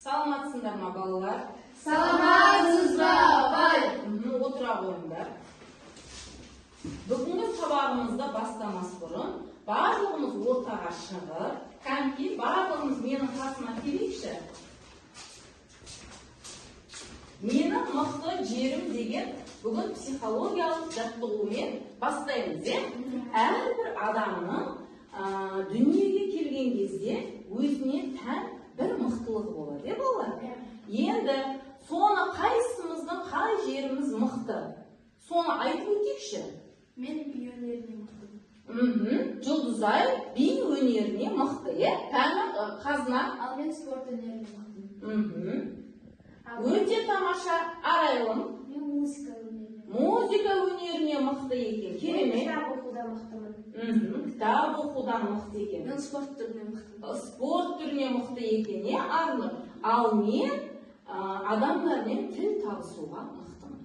Саламатсыңдар ма балалар? Саламатсыз ба, апай? Отыра қойыңдар. Бүгінгі сабағымызды бастамас бұрын барлығымыз ортаға шығып, кәнки барлығымыз менің қасыма келейікші. Менің мықты жерім деген бүгін психологиялық жаттығумен бастаймыз. Әрбір адамның дүниеге келген кезде өзіне тән бір мықтылығы болады, балалар? Енді соны қайсымыздың қай жеріміз мықты? Соны айтып өтейікші. Мен би өнеріне мықтымын. Жұлдызай би өнеріне мықты, Қазына? Ал мен спорт өнеріне мықтымын. Өте тамаша. Арайлым? Мен музыка өнеріне. Музыка өнеріне мықты екен. Керемет. Кітап оқудан мықтымын. Кітап оқудан мықты екен. Мен спорт түріне мықтымын. Спорт түріне мықты екен, Арнұр? Ал мен адамдармен тіл табысуға мықтымын.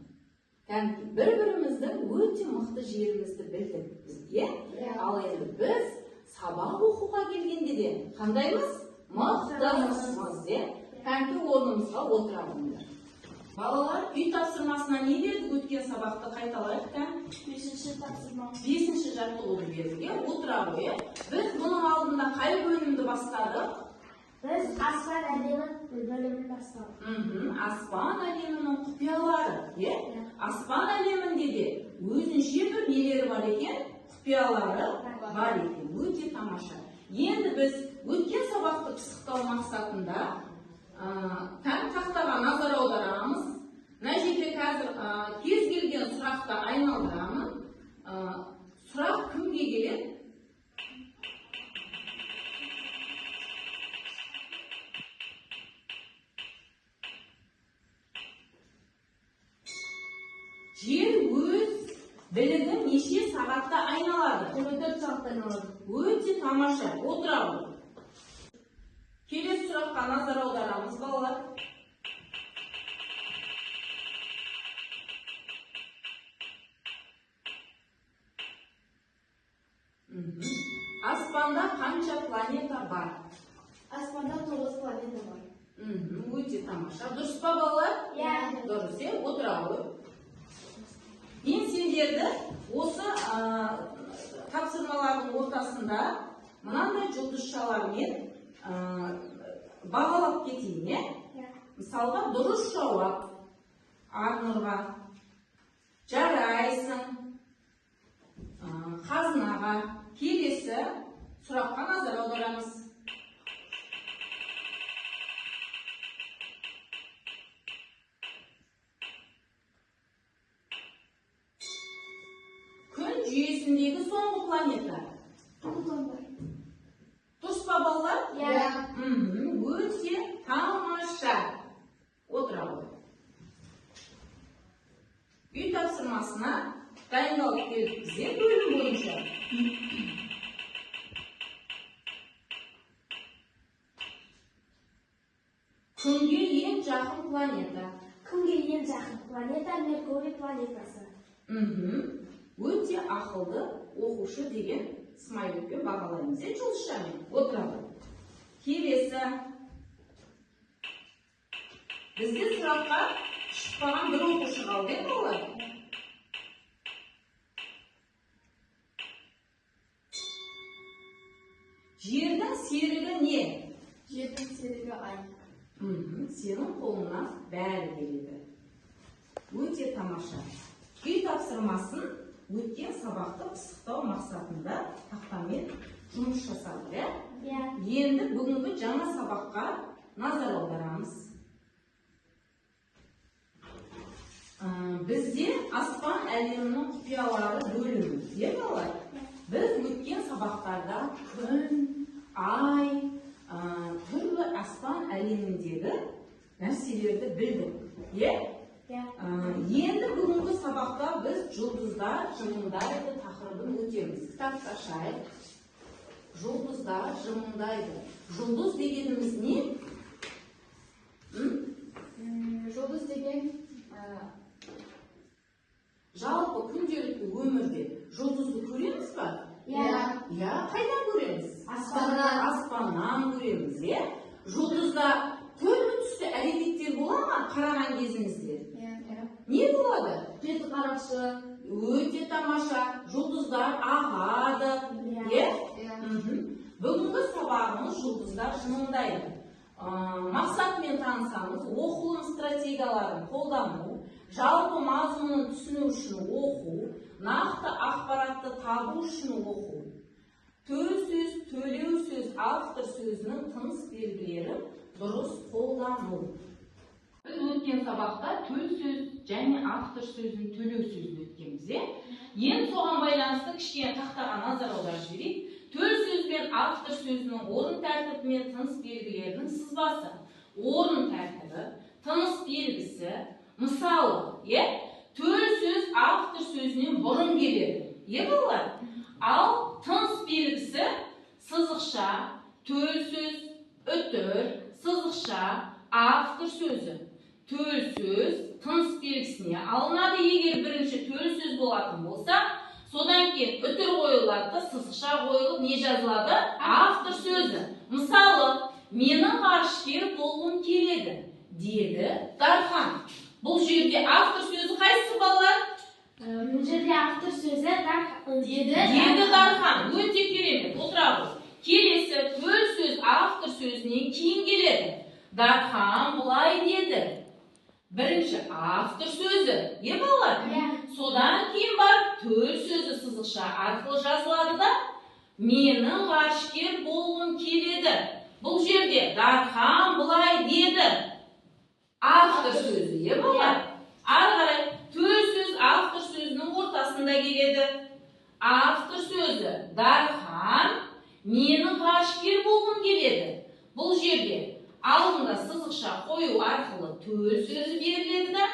Бір-біріміздің өте мықты жерімізді білдік бізге. Ал енді біз сабақ оқуға келгенде де қандаймыз? Мықтымыз. Кәнкі орнымызға отыра қойыңдар. Балалар, үй тапсырмасына не бердік өткен сабақты қайталайық? 5-ші тапсырма. 5-ші жаттығуды бердік. Отыра қойып. Біз бұның алдында қай бөлімді бастадық? Біз аспан әлемін бөлімін бастадық. Аспан әлемінің құпиялары. Аспан әлемінде де өзінше бір нелері бар екен, құпиялары бар екен. Өте тамаша. Енді біз өткен сабақты пысықтау мақсатында тақтаға назар аударамыз. Мына жерде қазір кез келген сұрақты айналдырамын. Сұрақ кімге келеді? Жер өз білігін неше сағатта айналады? 24 сағатта айналады. Өте тамаша. Отырамыз. Келесі сұраққа назар аударамыз, балалар. Аспанда қанша планета бар? Аспанда 9 планета бар. Өте тамаша. Дұрыс па, балалар? Дұрыс, отыра қой. Мен сендерді осы тапсырмалардың ортасында мынандай жұлдызшалармен бағалап кетейін, Мысалға, дұрыс жауап Арнұрға, жарайсың, Қазынаға. Келесі сұраққа назар аударамыз. Күн жүйесіндегі соңғы планета? Плутон бар. Дұрыс па, балалар? Өте тамаша. Отыра қой. Үй тапсырмасына дайындалып келдік бізге бөлім бойынша. Күнге ең жақын планета? Күнге ең жақын планета Меркурий планетасы. Өте ақылды оқушы деген смайликпен бағалаймыз. Жұлдызшамен. Отыра қой. Келесі. Бізде сұраққа шықпаған бір оқушы қалды, балалар? Жердің серігі не? Жердің серігі ай. Сенің қолыңнан бәрі келеді. Өте тамаша. Үй тапсырмасын өткен сабақты пысықтау мақсатында тақтамен жұмыс жасады. Енді бүгінгі жаңа сабаққа назар аударамыз. Бізде аспан әлемінің құпиялары бөлімі, балалар? Біз өткен сабақтарда күн, ай, түрлі аспан әлеміндегі нәрселерді білдік. Енді бүгінгі сабақта біз жұлдыздар жымыңдайды тақырыбын өтеміз. Кітапты ашайық. Жұлдыздар жымыңдайды. Жұлдыз дегеніміз не? Жұлдыз деген жалпы күнделікті өмірде жұлдызды көреміз ба? Қайдан көреміз? Аспаннан. Аспаннан көреміз. Жұлдызда түрлі түсті сізде әрекеттер бола ма қараған кезіңізде? Не болады? Беті қарақшы. Өте тамаша. Жұлдыздар ағады. Е? Бүгінгі сабағымыз жұлдыздар жымыңдайды. Мақсатмен танысамыз, оқылым стратегияларын қолдану, жалпы мазмұнын түсіну үшін оқу, нақты ақпаратты табу үшін оқу, төл сөз, төлеу сөз, автор сөзінің тыныс белгілерін дұрыс қолдану. Біз өткен сабақта төл сөз және автор сөзін төлеу сөзін өткенбіз. Енді соған байланысты кішкене тақтаға назар аударып жіберейік. Төл сөз бен автор сөзінің орын тәртібі мен тыныс белгілерінің сызбасы. Орын тәртібі, тыныс белгісі, мысалы, төл сөз автор сөзінен бұрын келеді. Балалар? Ал тыныс белгісі сызықша, төл сөз, үтір, сызықша, автор сөзі. Төл сөз тыныс белгісіне алынады, егер бірінші төл сөз болатын болса, содан кейін үтір қойылады, сызықша қойылып, не жазылады? Автор сөзі. Мысалы, менің ғарышкер болғым келеді, деді Дархан. Бұл жерде автор сөзі қайсысы балалар? Бұл жерде автор сөзі деді Дархан. Өте керемет. Отыра ғой. Келесі төл сөз автор сөзінен кейін келеді. Дархан бұлай деді. Бірінші автор сөзі. Балалар? Содан кейін барып төл сөзі сызықша арқылы жазылады да, менің ғарышкер болғым келеді. Бұл жерде Дархан бұлай деді. Автор сөзі. Балалар? Ары қарай төл сөз автор сөзінің ортасында келеді. Автор сөзі Дархан менің ғарышкер болғым келеді. Бұл жерде алдында сызықша қою арқылы төл сөзі беріледі да,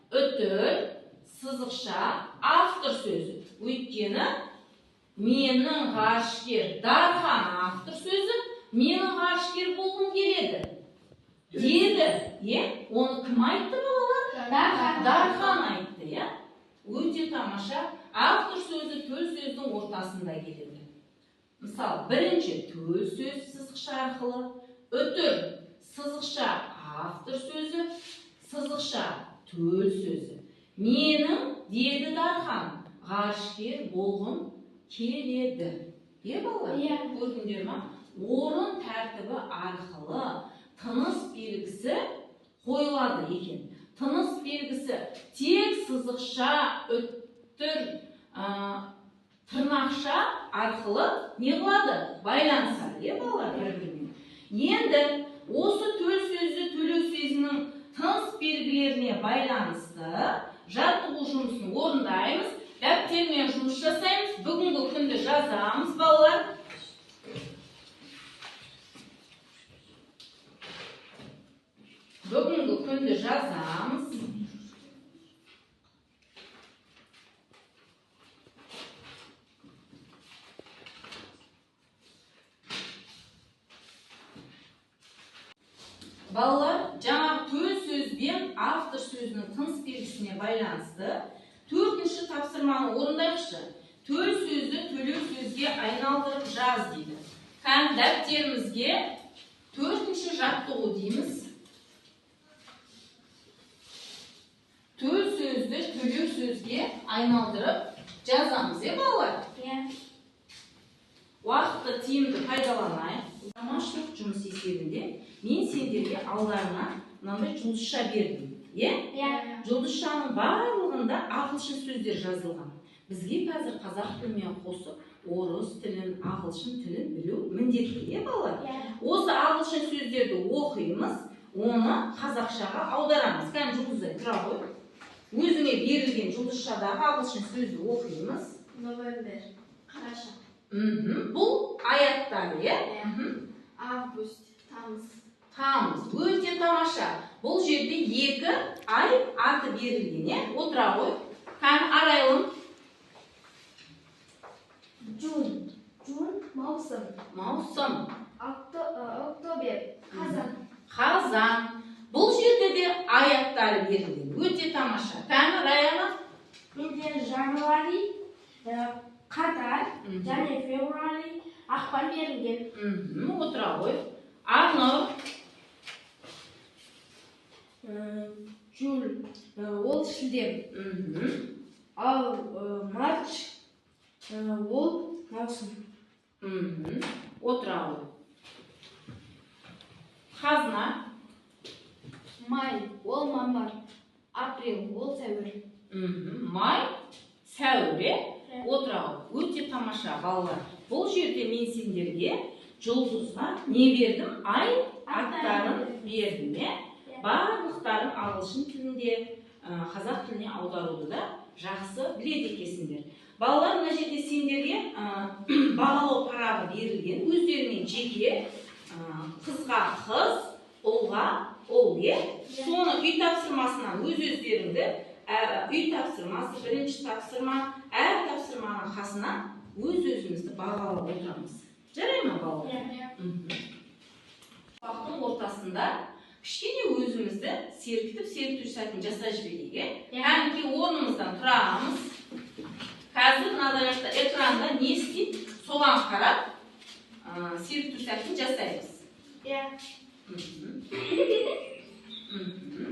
үтір, сызықша, автор сөзі. Өйткені менің ғарышкер Дархан автор сөзі, менің ғарышкер болғым келеді. Деді. Оны кім айтты балалар? Дархан айтты. Өте тамаша. Автор сөзі төл сөздің ортасында келеді. Мысалы, бірінші төл сөз сызықша арқылы, үтір, сызықша, автор сөзі, сызықша, төл сөзі. Менің, деді Дархан, ғарышкер болғым келеді. Балалар? Көрдіңдер ма? Орын тәртібі арқылы тыныс белгісі қойылады екен. Тыныс белгісі тек сызықша, үтір, тырнақша арқылы не қылады? Байланысады. Балалар? Бір-бірімен. Енді осы төл сөзді төлеу сөзінің тыныс белгілеріне байланысты жаттығу жұмысын орындаймыз. Дәптермен жұмыс жасаймыз. Бүгінгі күнді жазамыз, балалар. Бүгінгі күнді жазамыз. Балалар, жаңа төл сөз бен автор сөзінің тыныс белгісіне байланысты 4-ші тапсырманы орындайықшы. Төл сөзді төлеу сөзге айналдырып жаз дейді. Қан дәптерімізге 4-ші жаттығу дейміз. Төл сөзді төлеу сөзге айналдырып жазамыз, балалар? Уақытты тиімді пайдаланайық. Тамашылық жұмыс есебінде мен сендерге алдарына мынандай жұлдызша бердім. Жұлдызшаның барлығында ағылшын сөздер жазылған. Бізге қазір қазақ тілімен қосып, орыс тілін, ағылшын тілін білу міндетті, балалар? Осы ағылшын сөздерді оқимыз, оны қазақшаға аударамыз. Кән жұлдызай, тұра ғой. Өзіңе берілген жұлдызшадағы ағылшын сөзді оқимыз. Новембер, қараша. Бұл аяттар, Август, тамыз. Тамыз. Өте тамаша. Бұл жерде 2 ай аты берілген, отыра ғой. Қан арайлым. Джун, маусым. Маусым. Октобер, қазан. Қазан. Бұл жерде де аяттар берілген. Өте тамаша. Қан Раяна. Менде жануари, қаңтар, және феврари, ақпан берілген. Отыра ғой. Арнұр. шілде. Ал март ол маусым. Отыра ғой. Қазына. Май ол мамыр. Апрель ол сәуір. Май, сәуір, отыра ғой. Өте тамаша балалар. Бұл жерде мен сендерге жұлдызға не бердім? Ай аттарын бердім. Барлықтарын ағылшын тілінде, қазақ тіліне аударуды да жақсы біледі екенсіңдер. Балалар, мына жерде сендерге бағалау парағы берілген. Өздерінен жеке қызға қыз, ұлға ұл, соны үй тапсырмасынан өздеріңді үй тапсырмасы, бірінші тапсырма, әр тапсырманың қасына өзімізді бағалап отырамыз. Жарай ма балалар? Сабақтың ортасында кішкене өзімізді сергітіп сәтін жасай жіберейік. Кәдімгі орнымыздан тұрамыз. Қазір мына экранда не істейді? Соған қарап сергіту сәтін жасаймыз.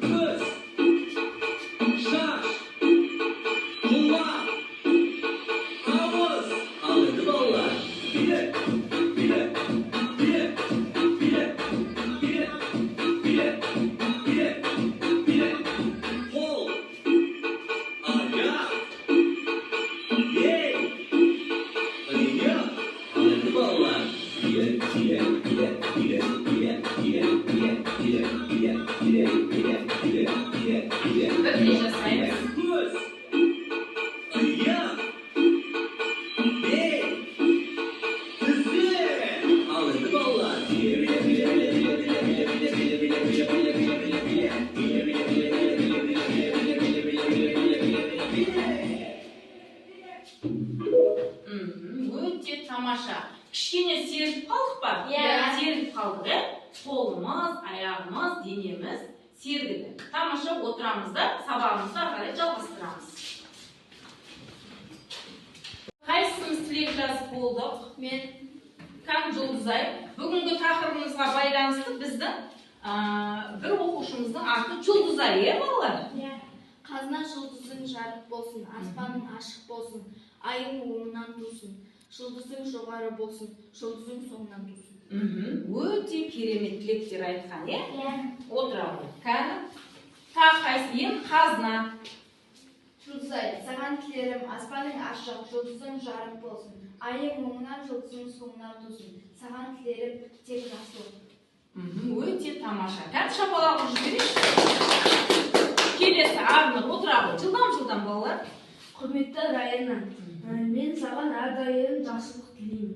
Көз, шаш, құлақ, ауыз. Ал енді балалар, билеп, билеп, билеп, билеп, билеп, билеп, билеп, билеп, қол, аяқ, ей, иық. Ал енді балалар, билеп, билеп, билеп, билеп, билеп, билеп, билеп, билеп, билеп, билеп, билеп, билеп, билеп. Бірдей жасаймыз. Көз, иық, бел, тізе. Ал енді балалар, билеп, билеп, билеп, билеп, билеп, билеп, билеп, билеп, билеп, билеп, билеп, билеп, билеп, билеп, Өте тамаша. Кішкене сергіп қалдық па? Сергіп қалдық, қолымыз, аяғымыз, денеміз сергіді. Тамаша отырамыз да, сабағымызды ары қарай жалғастырамыз. Қайсымыз тілек жазып болдық? Мен Как Жұлдызай, бүгінгі тақырыбымызға байланысты біздің бір оқушымыздың аты Жұлдызай, балалар? қазына жұлдызың жарық болсын, аспаның ашық болсын, айың оңынан тусын, жұлдызың жоғары болсын, жұлдызың соңынан тусын. Өте керемет тілектер айтқан, Отыра ғой. Кәні, тағы қайсы ең? Қазына. Жұлдызай, саған тілерім, аспаның ашық, жұлдызың жарық болсын, айың оңынан, жұлдызың соңынан тусын. Саған тілерім тек жақсылық. Өте тамаша. Кәні шапалағын жіберейік. Келесі Арнұр, отыра ғой. Жылдам балалар. Құрметті Райана, мен саған әрдайым жақсылық тілеймін.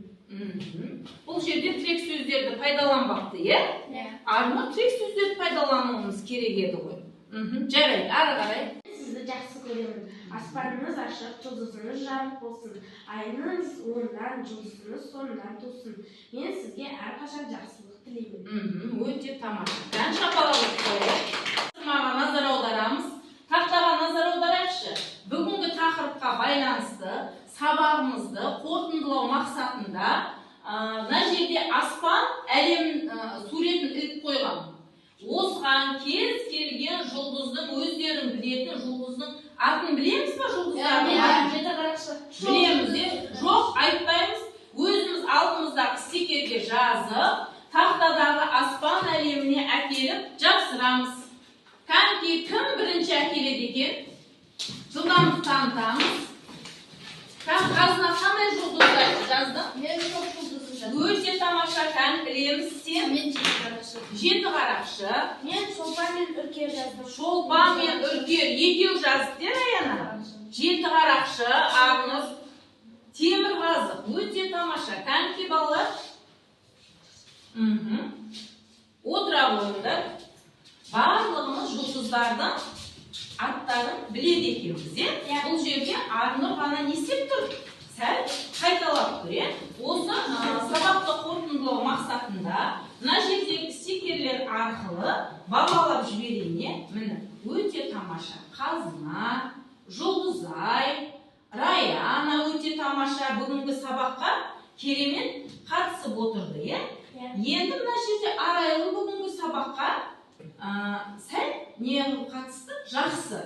Бұл жерде тірек сөздерді пайдаланбақты, Арнұр тірек сөздерді пайдалануымыз керек еді ғой. Жарайды, ары қарай. Сізді жақсы көремін. Аспаныңыз ашық, жұлдызыңыз жарық болсын. Айыңыз оңынан, жұлдызыңыз соңынан тусын. Мен сізге әрқашан жақсылық тілеймін. Өте тамаша. Кәні шапалағын қойып. Тақырыпқа назар аударамыз. Тақтаға назар аударайықшы. Бүгінгі тақырыпқа байланысты сабағымызды қорытындылау мақсатында мына жерде аспан әлем суретін іліп қойған. Осыған кез келген жұлдыздың өздерін білетін жұлдыздың атын білеміз ба жұлдыздардың? Білеміз, жоқ айтпаймыз. Өзіміз алдымыздағы стикерге жазып, тақтадағы аспан әлеміне әкеліп жапсырамыз. Кәнекей кім бірінші әкеледі екен? Жылдамдық танытамыз. Қазына қандай жұлдызды жаздың? Мен жоқ жұлдызын жаздым. Өте тамаша. Кән білеміз сен? Мен Жеті қарақшы. Мен Шолпан мен Үркер жаздым. Шолпан мен Үркер екеу жазды, Раяна? Жеті қарақшы, Арнұр, темірқазық. Өте тамаша. Кәнекей балалар? Отыра қойыңдар. Барлығымыз жұлдыздардың аттарын біледі екенбіз, Бұл жерде Арнұр ғана не істеп тұр? Сәл қайталап тұр, Осы сабақты қорытындылау мақсатында мына жердегі стикерлер арқылы бағалап жіберейін, міне, өте тамаша. Қазына, Жұлдызай, Раяна өте тамаша бүгінгі сабаққа керемет қатысып отырды, Енді мына жерде Арайлы бүгінгі сабаққа сәл не қатысты? Жақсы.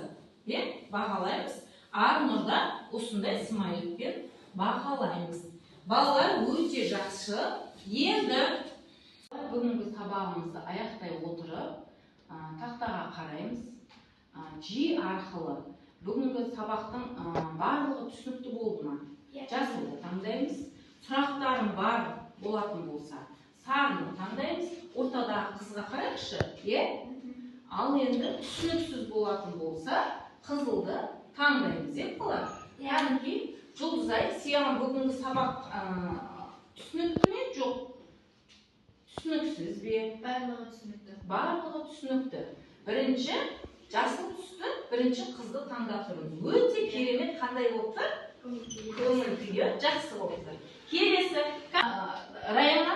бағалаймыз. Арнұрда осындай смайликпен бағалаймыз. Балалар өте жақсы. Енді бүгінгі сабағымызды аяқтай отырып, тақтаға қараймыз. Жи арқылы бүгінгі сабақтың барлығы түсінікті болды ма? Жасылды таңдаймыз. Сұрақтарым бар болатын болса, сарыны таңдаймыз. Ортадағы қызға қарайықшы. Ал енді түсініксіз болатын болса, қызылды таңдаймыз. Балалар? Яғни Жұлдызай, саған бүгінгі сабақ түсінікті ме? Жоқ. Түсініксіз бе? Барлығы түсінікті. Барлығы түсінікті. Бірінші жасыл түсті, бірінші қызды таңдап тұрмыз. Өте керемет, қандай болып тұр? Көңіл күйі жақсы болып тұр. Келесі, Раяна?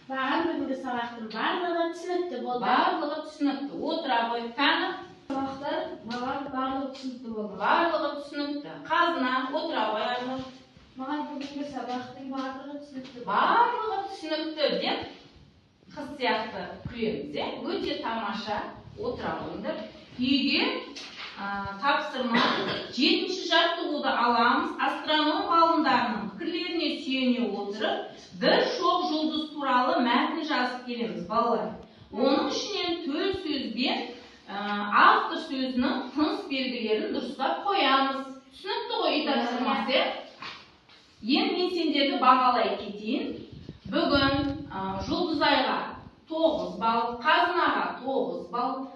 Маған бүгінгі сабақтың барлығы түсінікті болды. Барлығы түсінікті. Отыра қой. Кәні? Сабақтар маған барлығы түсінікті болды. Барлығы түсінікті. Қазына, отыра қой. Арнұр. Маған бүгінгі сабақтың барлығы түсінікті болды. Барлығы түсінікті деп қыз сияқты күлеміз. Өте тамаша. Отыра қойыңдар. Үйге тапсырма 7-ші жаттығуды аламыз. Астроном ғалымдарының пікірлеріне сүйене отырып, бір шоқ жұлдыз туралы мәтін жазып келеміз, балалар. Оның ішінен төл сөз бен автор сөзінің тыныс белгілерін дұрыстап қоямыз. Түсінікті ғой үй тапсырмасы? Енді мен сендерді бағалай кетейін. Бүгін Жұлдызайға 9 балл, Қазынаға 9 балл,